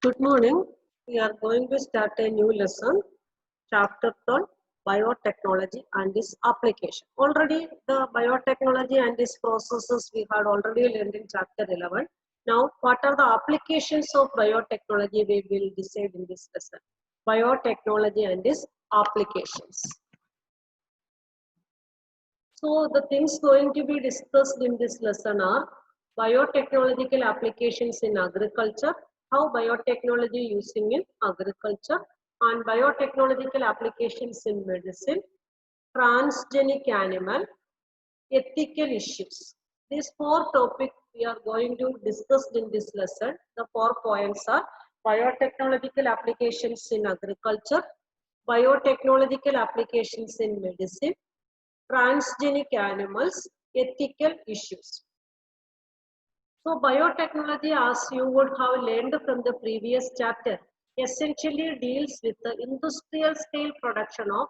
Good morning. We are going to start a new lesson, chapter 12, biotechnology and its application. Already the biotechnology and its processes we had already learned in chapter 11. Now, what are the applications of biotechnology we will decide in this lesson. Biotechnology and its applications. So, the things going to be discussed in this lesson are biotechnological applications in agriculture, how biotechnology using in agriculture, and biotechnological applications in medicine, transgenic animal, ethical issues. These four topics we are going to discuss in this lesson. The 4 points are biotechnological applications in agriculture, biotechnological applications in medicine, transgenic animals, ethical issues. So biotechnology, as you would have learned from the previous chapter, essentially deals with the industrial scale production of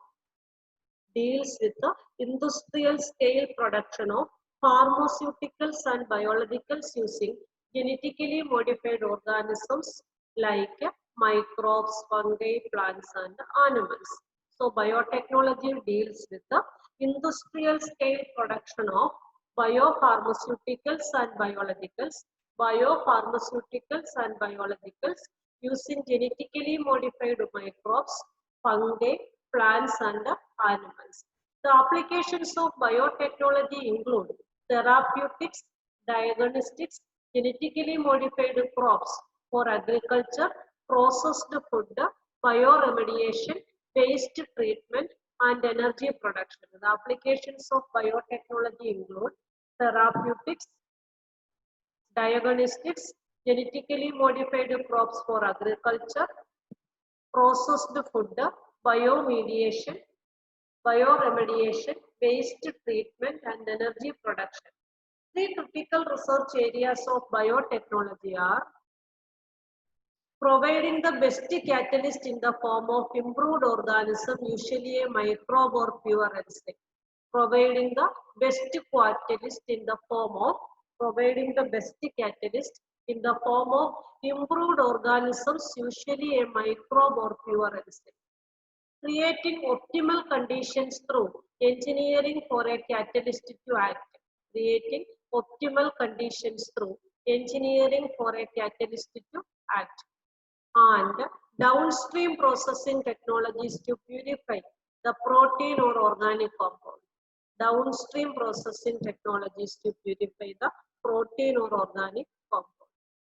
pharmaceuticals and biologicals using genetically modified organisms like microbes, fungi, plants and animals. So biotechnology deals with the industrial scale production of biopharmaceuticals and biologicals using genetically modified microbes, fungi, plants and animals. The applications of biotechnology include therapeutics, diagnostics, genetically modified crops for agriculture, processed food, bioremediation, waste treatment, and energy production. The applications of biotechnology include therapeutics, diagnostics, genetically modified crops for agriculture, processed food, bioremediation, waste treatment, and energy production. Three critical research areas of biotechnology are providing the best catalyst in the form of improved organism, usually a microbe or pure enzyme. Providing the best catalyst in the form of improved organisms, usually a microbe or pure enzyme. Creating optimal conditions through engineering for a catalyst to act. Creating optimal conditions through engineering for a catalyst to act. And downstream processing technologies to purify the protein or organic compound. Downstream processing technologies to purify the protein or organic compound.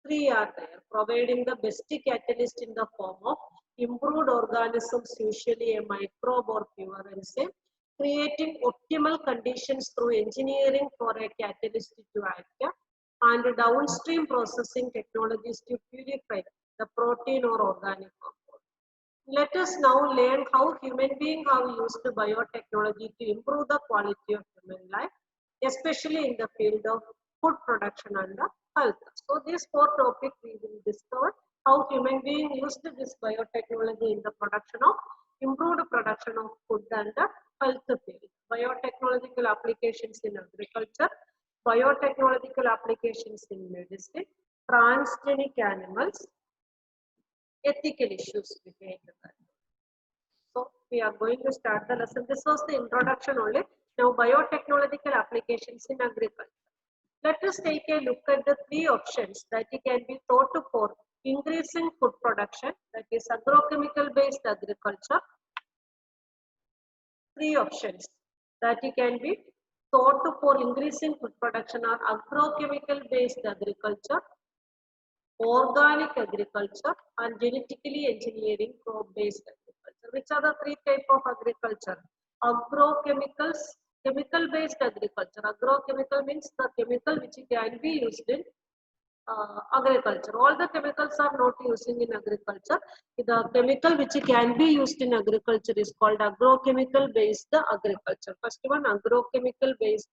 Three are there. Providing the best catalyst in the form of improved organisms, usually a microbe or pure enzyme. Creating optimal conditions through engineering for a catalyst to act. And downstream processing technologies to purify the protein or organic compound. Let us now learn how human beings have used biotechnology to improve the quality of human life, especially in the field of food production and health. So these 4 topics we will discover how human beings used this biotechnology in the improved production of food and health field. Biotechnological applications in agriculture, biotechnological applications in medicine, transgenic animals, ethical issues behind that. So we are going to start the lesson. This was the introduction only. Now biotechnological applications in agriculture. Let us take a look at the 3 options that can be thought for increasing food production, that is agrochemical based agriculture. 3 options that can be thought for increasing food production are agrochemical based agriculture, organic agriculture, and genetically engineering crop based agriculture. Which are the 3 types of agriculture? Agrochemicals, chemical based agriculture. Agrochemical means the chemical which can be used in agriculture. All the chemicals are not using in agriculture. The chemical which can be used in agriculture is called agrochemical based agriculture. First one, agrochemical based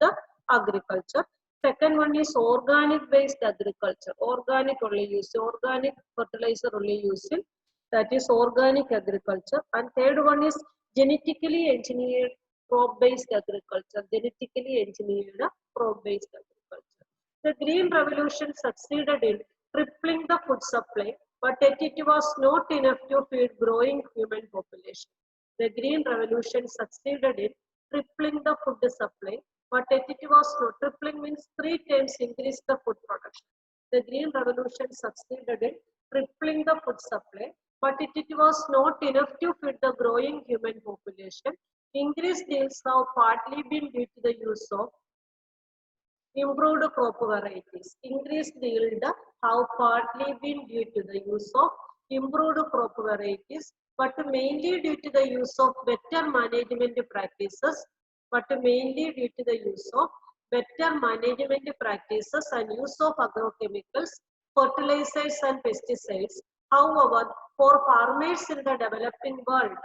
agriculture. Second one is organic based agriculture. Organic only use, organic fertilizer only use in, that is organic agriculture. And third one is genetically engineered crop based agriculture. Genetically engineered crop based agriculture. The Green Revolution succeeded in tripling the food supply but yet it was not enough to feed growing human population. The Green Revolution succeeded in tripling the food supply, but yet it was not. Tripling means 3 times increase the food production. The Green Revolution succeeded in tripling the food supply, but it was not enough to feed the growing human population. Increased yields have partly been due to the use of improved crop varieties. Increased yield have partly been due to the use of improved crop varieties, but mainly due to the use of better management practices, and use of agrochemicals, fertilizers and pesticides. However, for farmers in the developing world,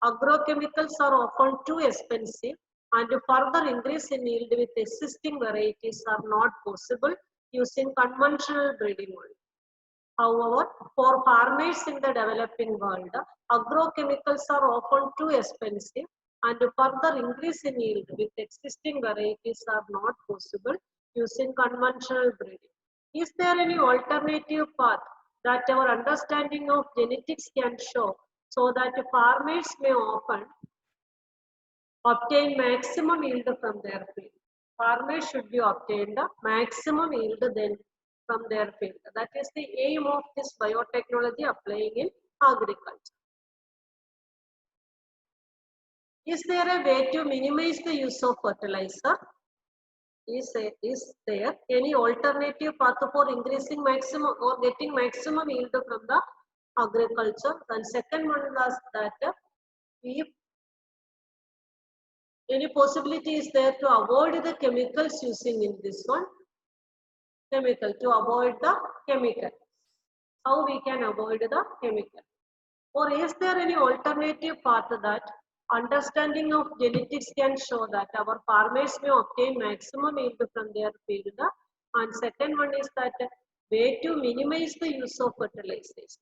agrochemicals are often too expensive and further increase in yield with existing varieties are not possible using conventional breeding only. However, for farmers in the developing world, agrochemicals are often too expensive and further increase in yield with existing varieties are not possible using conventional breeding. Is there any alternative path that our understanding of genetics can show so that farmers may often obtain maximum yield from their field? Farmers should be obtained the maximum yield then from their field. That is the aim of this biotechnology applying in agriculture. Is there a way to minimize the use of fertilizer? Is there any alternative path for increasing maximum or getting maximum yield from the agriculture? And second one was that if any possibility is there to avoid the chemicals using in this one? To avoid the chemical. How we can avoid the chemical? Or is there any alternative path that understanding of genetics can show that our farmers may obtain maximum yield from their field? And second one is that way to minimize the use of fertilizers.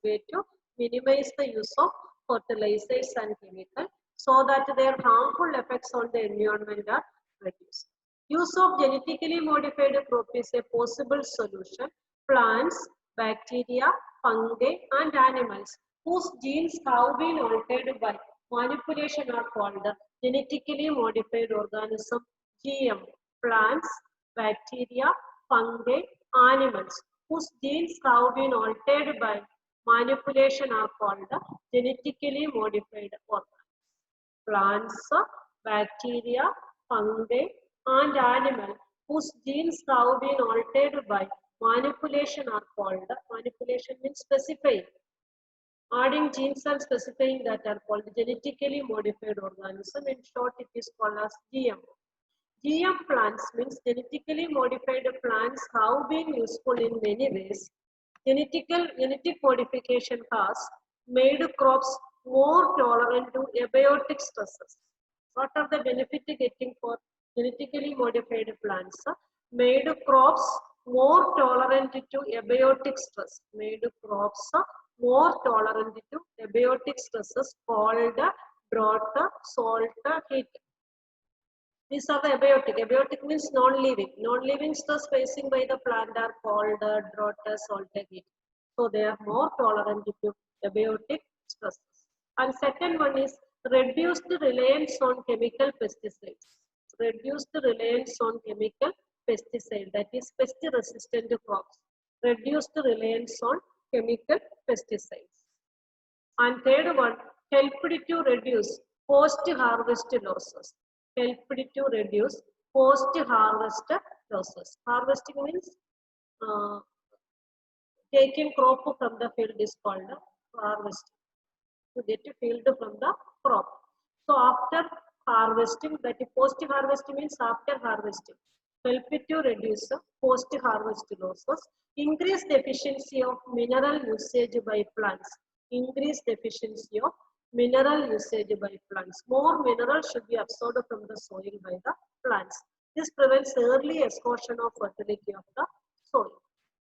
And chemical so that their harmful effects on the environment are reduced. Use of genetically modified crop is a possible solution. Plants, bacteria, fungi and animals whose genes have been altered by manipulation are called genetically modified organism, GM. Plants, bacteria, fungi, animals whose genes have been altered by manipulation are called genetically modified organisms. Plants, bacteria, fungi and animals whose genes have been altered by manipulation are called, manipulation means specifying, adding genes and specifying that are called genetically modified organism. In short, it is called as GM. GM plants means genetically modified plants have been useful in many ways. Genetic modification has made crops more tolerant to abiotic stresses. What are the benefits getting for genetically modified plants? Made crops more tolerant to abiotic stress. Made crops more tolerant to abiotic stresses called drought, salt, heat. These are the abiotic. Abiotic means non-living. Non-living stress facing by the plant are called drought, salt, heat. So they are more tolerant to abiotic stresses. And second one is reduced reliance on chemical pesticides. Reduced reliance on chemical pesticide, that is pest-resistant crops. Reduced reliance on chemical pesticides. And third one, helped to reduce post-harvest losses. Helped to reduce post-harvest losses. Harvesting means taking crop from the field is called harvesting. To get a field from the crop. So after harvesting, that is post-harvesting means after harvesting. Help it to reduce post-harvest losses. Increase the efficiency of mineral usage by plants. Increase the efficiency of mineral usage by plants. More minerals should be absorbed from the soil by the plants. This prevents early exhaustion of fertility of the soil.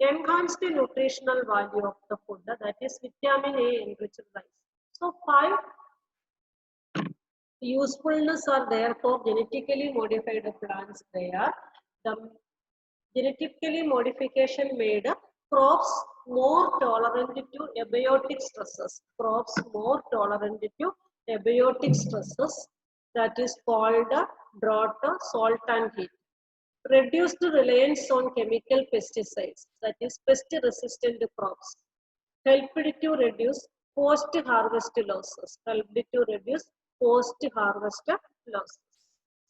Enhance the nutritional value of the food, that is vitamin A enriched rice. So 5 usefulness are there for genetically modified plants. They are the genetically modification made Crops more tolerant to abiotic stresses. Crops more tolerant to abiotic stresses, that is called drought, salt and heat. Reduced reliance on chemical pesticides, that is pest resistant crops. Helped to reduce post-harvest losses. Helped to reduce post-harvest losses.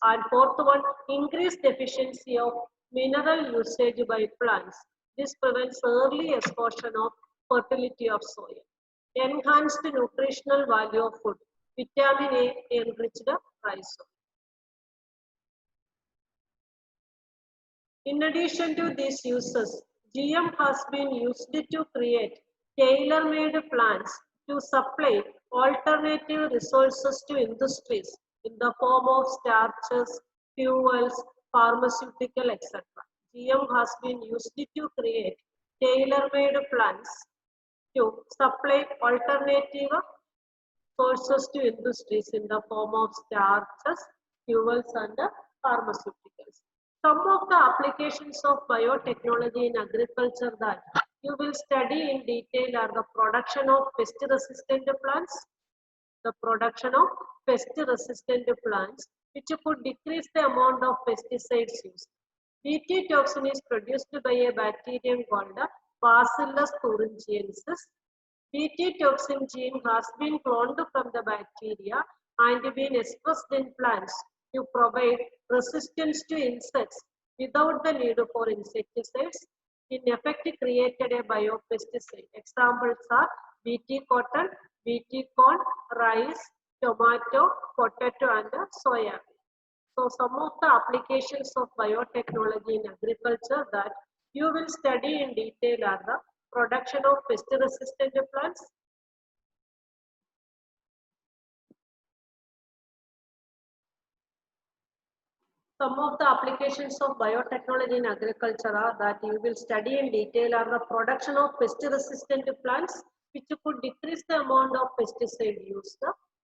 And fourth one, increased efficiency of mineral usage by plants. This prevents early exhaustion of fertility of soil. Enhanced nutritional value of food. Vitamin A enriched rhizome. In addition to these uses, GM has been used to create tailor-made plants to supply alternative resources to industries in the form of starches, fuels, pharmaceutical, etc. GM has been used to create tailor-made plants to supply alternative sources to industries in the form of starches, fuels, and pharmaceuticals. Some of the applications of biotechnology in agriculture that you will study in detail are the production of pest-resistant plants, the production of pest-resistant plants, which could decrease the amount of pesticides used. Bt toxin is produced by a bacterium called Bacillus thuringiensis. Bt toxin gene has been cloned from the bacteria and been expressed in plants to provide resistance to insects without the need for insecticides. In effect, created a biopesticide. Examples are Bt cotton, Bt corn, rice, tomato, potato, and soya. So some of the applications of biotechnology in agriculture that you will study in detail are the production of pest-resistant plants, some of the applications of biotechnology in agriculture are that you will study in detail are the production of pest-resistant plants, which could decrease the amount of pesticide used.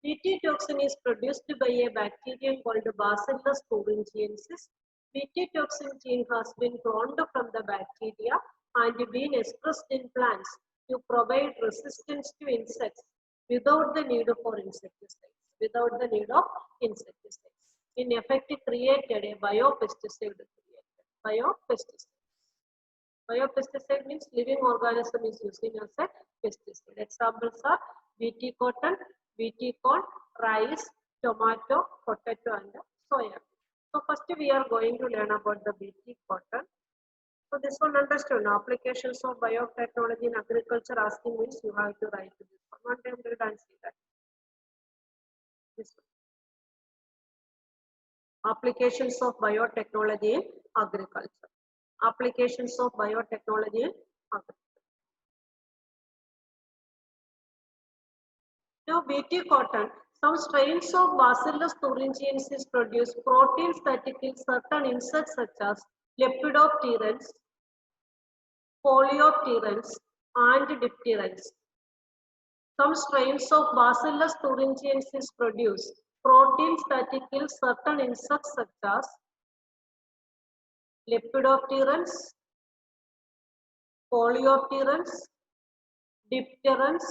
Bt toxin is produced by a bacterium called Bacillus thuringiensis. Bt toxin gene has been cloned from the bacteria and been expressed in plants to provide resistance to insects without the need for insecticides. Without the need of insecticides. In effect, created a biopesticide. Biopesticide. Biopesticide means living organism is using as a pesticide. Examples are Bt cotton, Bt corn, rice, tomato, potato, and soya. So first we are going to learn about the Bt cotton. So this one understood. Applications of biotechnology in agriculture asking means you have to write this one. One time read and see that. This one. Applications of biotechnology in agriculture. Applications of biotechnology in agriculture. Now, Bt cotton, some strains of Bacillus thuringiensis produce proteins that kill certain insects such as Lepidopterans, Coleopterans, and Dipterans. Some strains of Bacillus thuringiensis produce proteins that kill certain insects such as Lepidopterans, Coleopterans, Dipterans.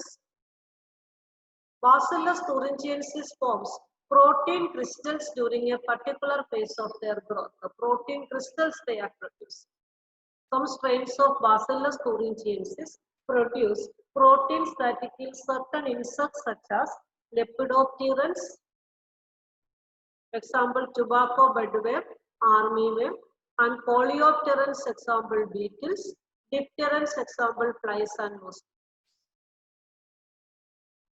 Bacillus thuringiensis forms protein crystals during a particular phase of their growth. The protein crystals they are produced. Some strains of Bacillus thuringiensis produce proteins that kill certain insects such as Lepidopterans, example tobacco bedware, armyworm, and Coleopterans, example beetles, Dipterans, example flies and mosquitoes.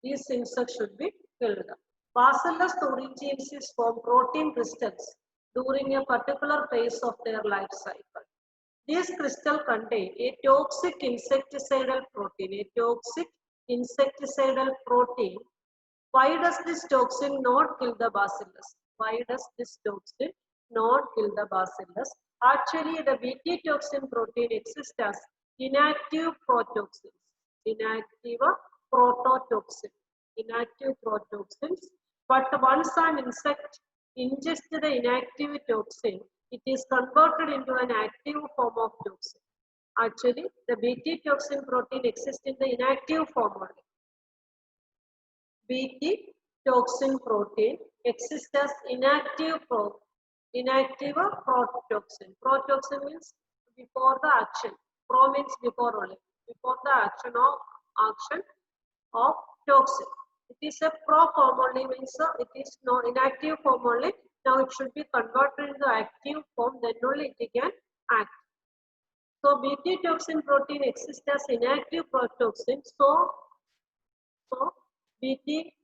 These insects should be killed. Bacillus thuringiensis form protein crystals during a particular phase of their life cycle. These crystals contain a toxic insecticidal protein. A toxic insecticidal protein. Why does this toxin not kill the bacillus? Why does this toxin not kill the bacillus? Actually, the Bt toxin protein exists as inactive protoxins. Inactive protoxins. But once an insect ingests the inactive toxin, it is converted into an active form of toxin. Actually, the Bt toxin protein exists in the inactive form only. Bt toxin protein exists as inactive protoxin. Protoxin means before the action. Pro means before only. Before the action of toxin. It is a pro form only, means it is not inactive form only. Now it should be converted into active form, then only it can act. So Bt toxin protein exists as inactive protoxin. So Bt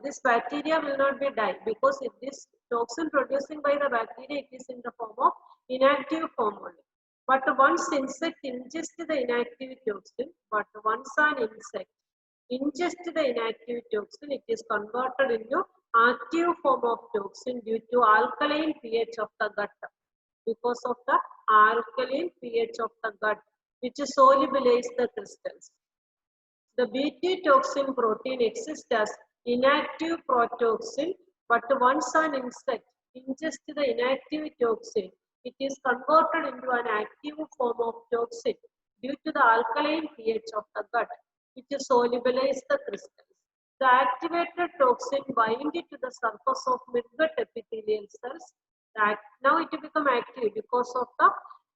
this bacteria will not be die, because if this toxin producing by the bacteria, it is in the form of inactive form only. But once insect ingests the inactive toxin, the inactive toxin, it is converted into active form of toxin due to alkaline pH of the gut. Because of the alkaline pH of the gut, which solubilize the crystals. The Bt toxin protein exists as inactive protoxin, but once an insect ingests the inactive toxin, it is converted into an active form of toxin due to the alkaline pH of the gut, which solubilize the crystals. The activated toxin binds to the surface of midgut epithelial cells. Now it become active because of the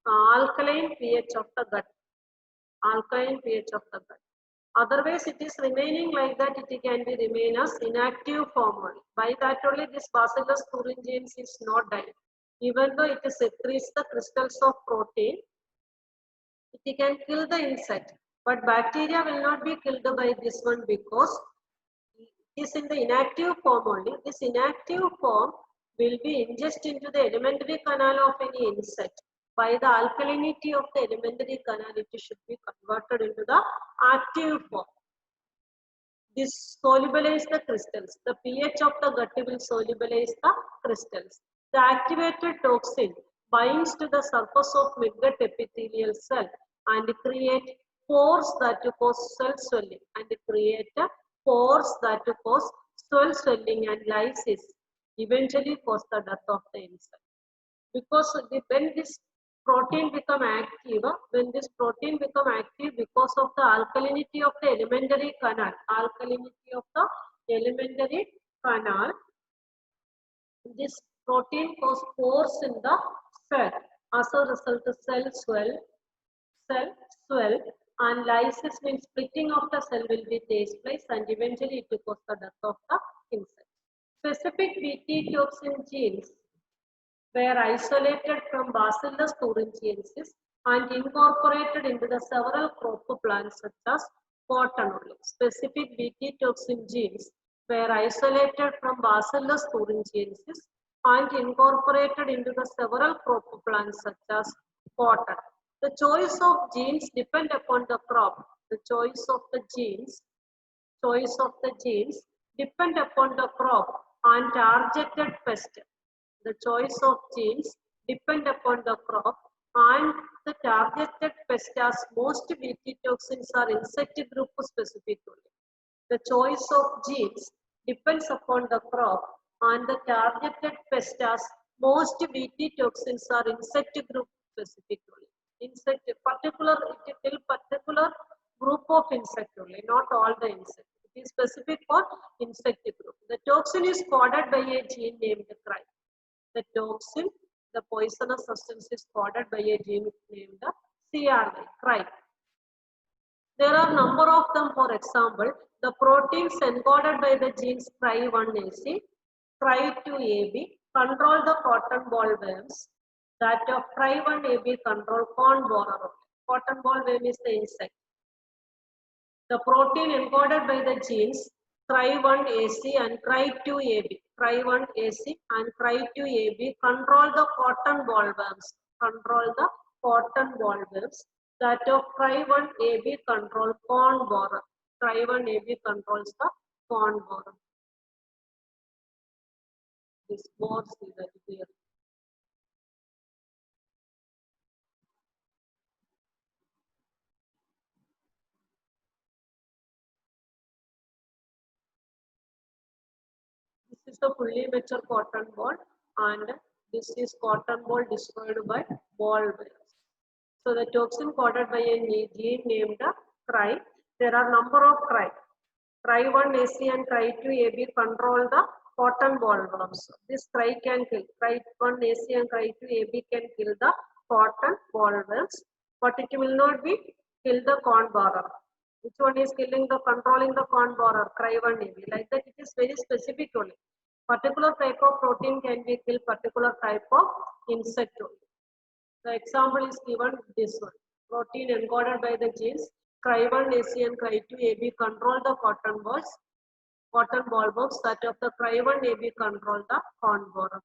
alkaline pH of the gut. Alkaline pH of the gut. Otherwise, it is remaining like that, it can be remain as inactive form only. By that only this Bacillus thuringiensis is not dying. Even though it secretes the crystals of protein, it can kill the insect. But bacteria will not be killed by this one, because it is in the inactive form only. This inactive form will be ingested into the alimentary canal of any insect. By the alkalinity of the alimentary canal, it should be converted into the active form. This solubilize the crystals. The pH of the gut will solubilize the crystals. The activated toxin binds to the surface of midgut epithelial cell and create pores that cause cell swelling, and create pores that cause cell swelling and lysis, eventually cause the death of the insect. Because when this protein become active, because of the alkalinity of the alimentary canal, this protein cause pores in the cell. As a result, the cell swell, and lysis means splitting of the cell will be takes place, and eventually it will cause the death of the insect. Specific Bt toxin genes were isolated from Bacillus thuringiensis and incorporated into the several crop plants such as cotton only. Specific Bt toxin genes were isolated from Bacillus thuringiensis and incorporated into the several crop plants such as cotton. The choice of genes depend upon the crop. The choice of the genes depend upon the crop and targeted pest. The choice of genes depend upon the crop and the targeted pest, as most Bt toxins are insect group specific only. The choice of genes depends upon the crop and the targeted pest, as most Bt toxins are insect group specific only. Particular group of insect only, not all the insect. It is specific for insect group. The toxin is coded by a gene named CRY. The toxin, the poisonous substance, is coded by a gene named CRY. There are number of them. For example, the proteins encoded by the genes CRY1AC, CRY2AB control the cotton ball worms. That of CRY1AB control corn borer. Cotton ball worm is the insect. The protein encoded by the genes CRY1AC and CRY2AB, CRY1AC and CRY2AB control the cotton ball worms. That of CRY1AB control corn borer. CRY1AB controls the corn borer. This board is very clear. This is the fully mature cotton ball, and this is cotton ball destroyed by ball worms. So the toxin coded by a gene named CRY. There are number of CRY. CRY1 AC and CRY2 AB control the cotton bollworms. This CRY can kill. CRY1 AC and CRY2 AB can kill the cotton bollworms, but it will not be kill the corn borer. Which one is killing the controlling the corn borer? CRY1 AB. Like that, it is very specific only. Particular type of protein can be kill particular type of insect only. The example is given this one. Protein encoded by the genes CRY1 AC and CRY2 AB control the cotton bollworms. That of the CRY1 AB control the corn borer.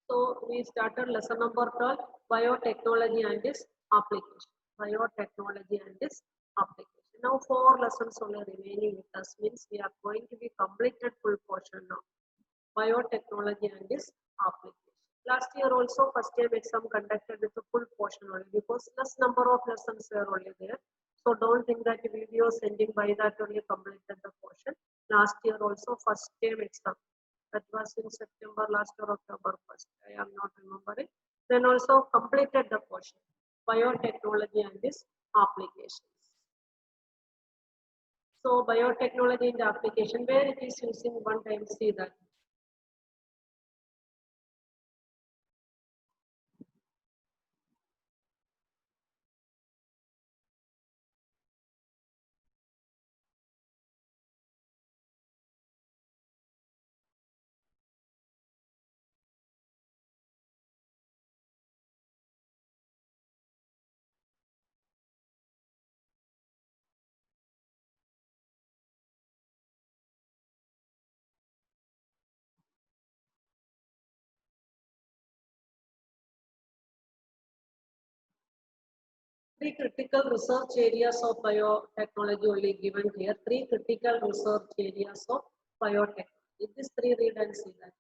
So we started lesson number 12, biotechnology and its application. Biotechnology and its application. Now 4 lessons only remaining with us, means we are going to be completed full portion now. Biotechnology and its application. Last year also first time exam conducted with a full portion only because less number of lessons were only there. So don't think that video sending by that only completed the portion. Last year also first time exam. That was in September last or October 1st. I am not remembering. Then also completed the portion. Biotechnology and its applications. So biotechnology in the application where it is using one time, see that. Three critical research areas of biotechnology only given here. 3 critical research areas of biotechnology. These 3 read and see that.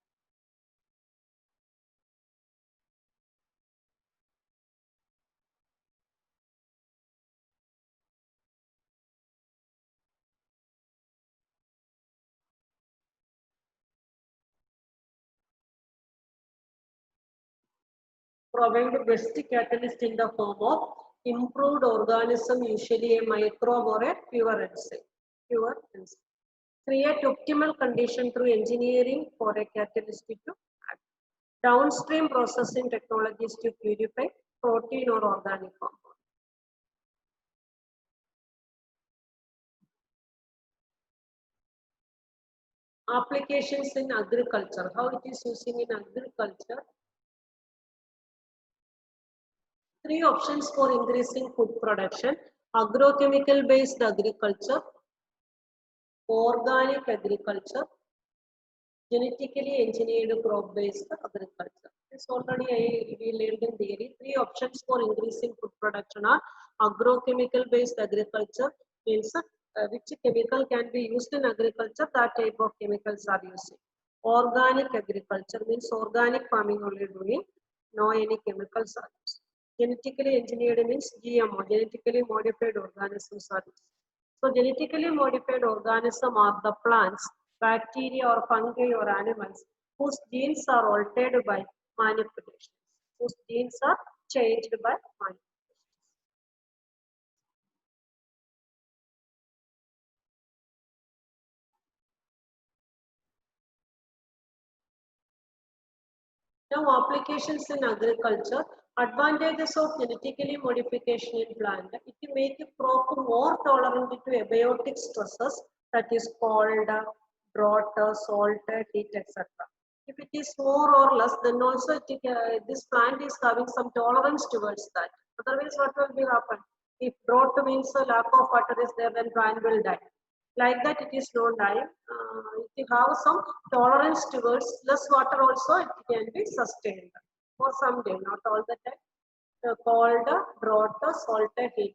Provide best catalyst in the form of improved organism, usually a microbe or a pure enzyme. Create optimal condition through engineering for a catalyst to act. Downstream processing technologies to purify protein or organic compound. Applications in agriculture. How it is using in agriculture? 3 options for increasing food production: agrochemical based agriculture, organic agriculture, genetically engineered crop based agriculture. This already we learned in theory. 3 options for increasing food production are agrochemical based agriculture, means which chemical can be used in agriculture, that type of chemicals are using. Organic agriculture means organic farming only doing, no any chemicals are used. Genetically engineered means GMO, genetically modified organisms are used. So genetically modified organisms are the plants, bacteria or fungi or animals whose genes are altered by manipulations, whose genes are changed by manipulations. Now applications in agriculture. Advantages of genetically modification in plant. It will make a crop more tolerant to abiotic stresses, that is called drought, salt, heat, etc. If it is more or less, then also this plant is having some tolerance towards that. Otherwise, what will be happen? If drought means a lack of water is there, then plant will die. Like that, it is not dying. If you have some tolerance towards less water, also it can be sustained for some time, not all the time. Called drought, salt, heat.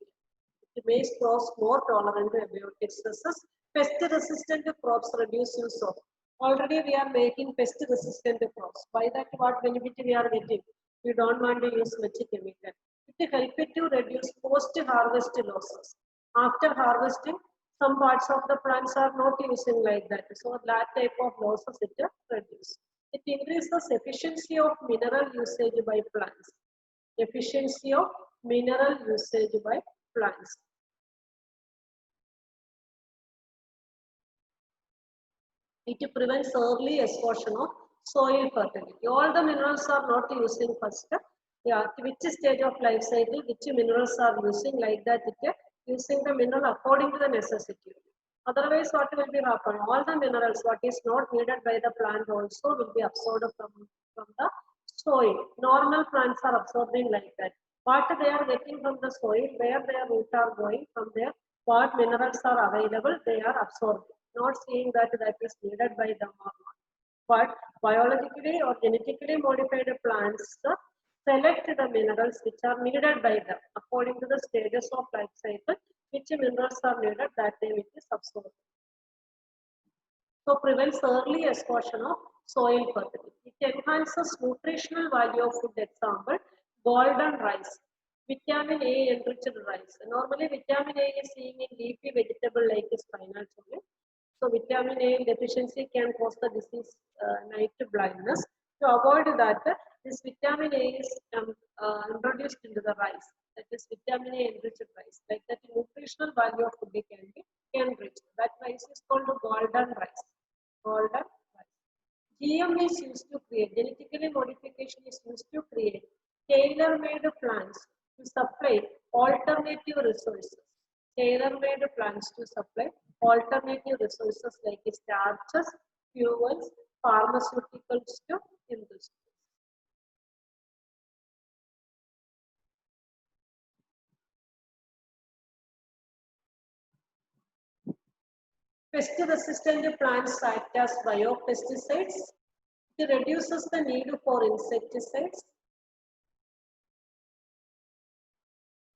It makes crops more tolerant to abiotic stresses. Pest-resistant crops reduce use of. Already we are making pest-resistant crops. By that, what benefit we are getting? We don't want to use much chemical. It helps it to reduce post-harvest losses. After harvesting, some parts of the plants are not using like that. So that type of losses it reduces. It increases efficiency of mineral usage by plants. Efficiency of mineral usage by plants. It prevents early exhaustion of soil fertility. All the minerals are not using first. Yeah, which stage of life cycle, which minerals are using like that, it using the mineral according to the necessity. Otherwise, what will be happen? All the minerals, what is not needed by the plant also will be absorbed from the soil. Normal plants are absorbing like that. What they are getting from the soil, where their roots are going from there, what minerals are available, they are absorbing. Not saying that that is needed by them or not. But biologically or genetically modified plants select the minerals which are needed by them according to the stages of life cycle, which minerals are needed that time it is absorbed. So prevents early exhaustion of soil fertility. It enhances nutritional value of food. Example, golden rice, vitamin A enriched rice. Normally vitamin A is seen in leafy vegetable like spinach only. So vitamin A deficiency can cause the disease night blindness. To avoid that, this vitamin A is introduced into the rice. That is vitamin A enriched rice. Like that, nutritional value of food can be enriched. That rice is called golden rice. Golden rice. GM is used to create, genetically modification is used to create tailor-made plants to supply alternative resources. Tailor-made plants to supply alternative resources like starches, fuels, pharmaceuticals to industries. Pest-resistant plants act as biopesticides. It reduces the need for insecticides.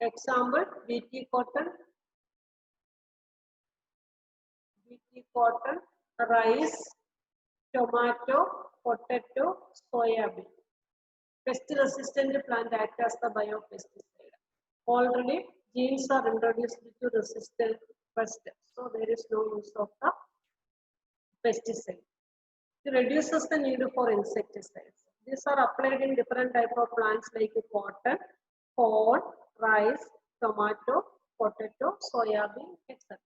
Example, BT cotton, rice, tomato, potato, soybean. Pest-resistant plant act as the biopesticide. Already genes are introduced to resist pest, so there is no use of the pesticide. It reduces the need for insecticides. These are applied in different type of plants like cotton, corn, rice, tomato, potato, soybean, etc.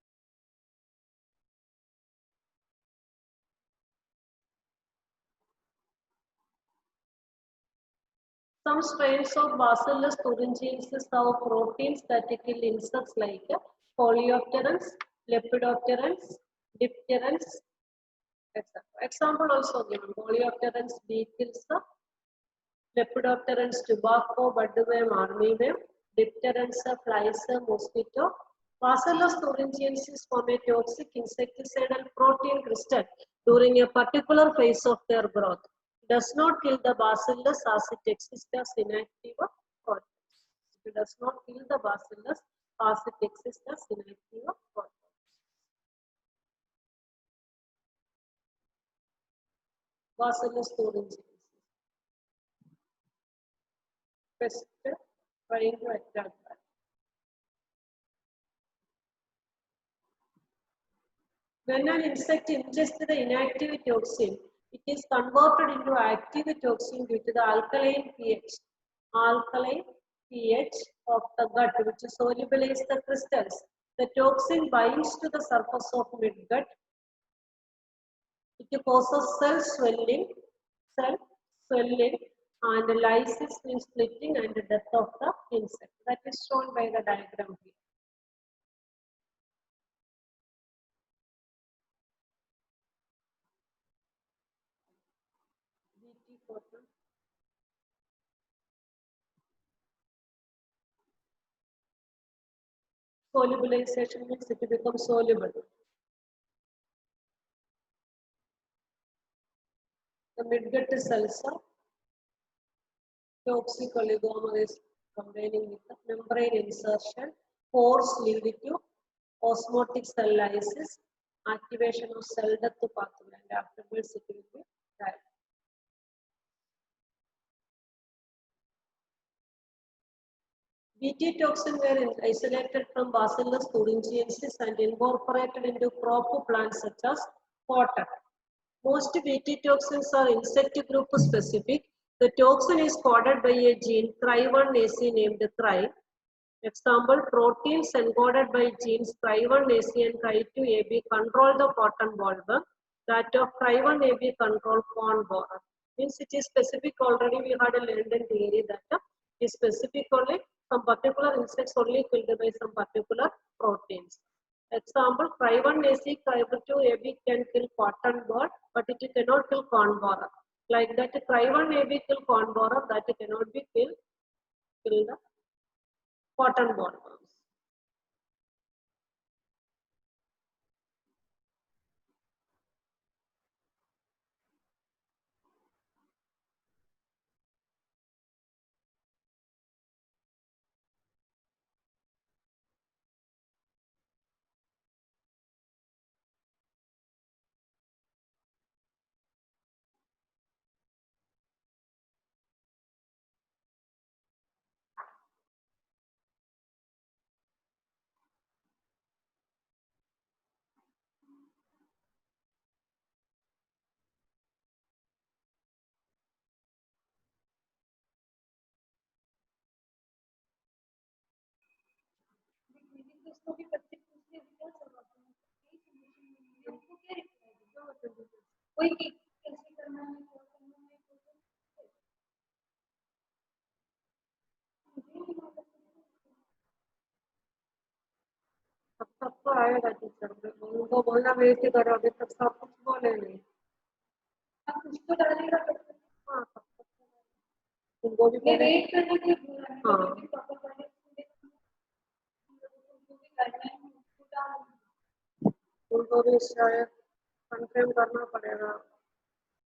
Some strains of Bacillus thuringiensis have proteins that kill insects like Coleopterans, Lepidopterans, Dipterans, etc. Example also given. Coleopterans beetles, Lepidopterans tobacco, budworm, armyworm, Dipterans flies, mosquito. Bacillus thuringiensis form a toxic insecticidal protein crystal during a particular phase of their growth. Does not kill the bacillus as it exists as inactive cortex. It does not kill the bacillus as it exists as inactive cortex. Bacillus thuringiensis. Pest trying to attack that. When an insect ingests the inactive toxin, it is converted into active toxin due to the alkaline pH of the gut, which solubilizes the crystals. The toxin binds to the surface of midgut. It causes cell swelling, and lysis means splitting and death of the insect. That is shown by the diagram here. BT cotton. Solubilization means it becomes soluble. The midgut cells are toxic oligomer is combining with the membrane insertion, pores lead to osmotic cell lysis, activation of cell death pathway, and afterwards it will be died. Bt toxin were isolated from Bacillus thuringiensis and incorporated into crop plants such as cotton. Most Bt toxins are insect group specific. The toxin is coded by a gene Cry1AC named Cry. Example, proteins encoded by genes Cry1AC and Cry2AB control the cotton bollworm. That of Cry1AB control corn borer. Means it is specific already. We had learned in theory that is specific only some particular insects only killed by some particular proteins. Example, Cry1AC, Cry2AB can kill cotton borer, but it cannot kill corn borer. Like that, Cry1AB kill corn borer, that cannot be kill the cotton bollworms. अब तक तो आएगा teacher, उनको बोलना wait करो, अभी तक सब कुछ बोले नहीं। आप कुछ तो डालेगा तो हाँ उनको भी वेट करने के हाँ उनको भी शायद कंफर्म करना पड़ेगा।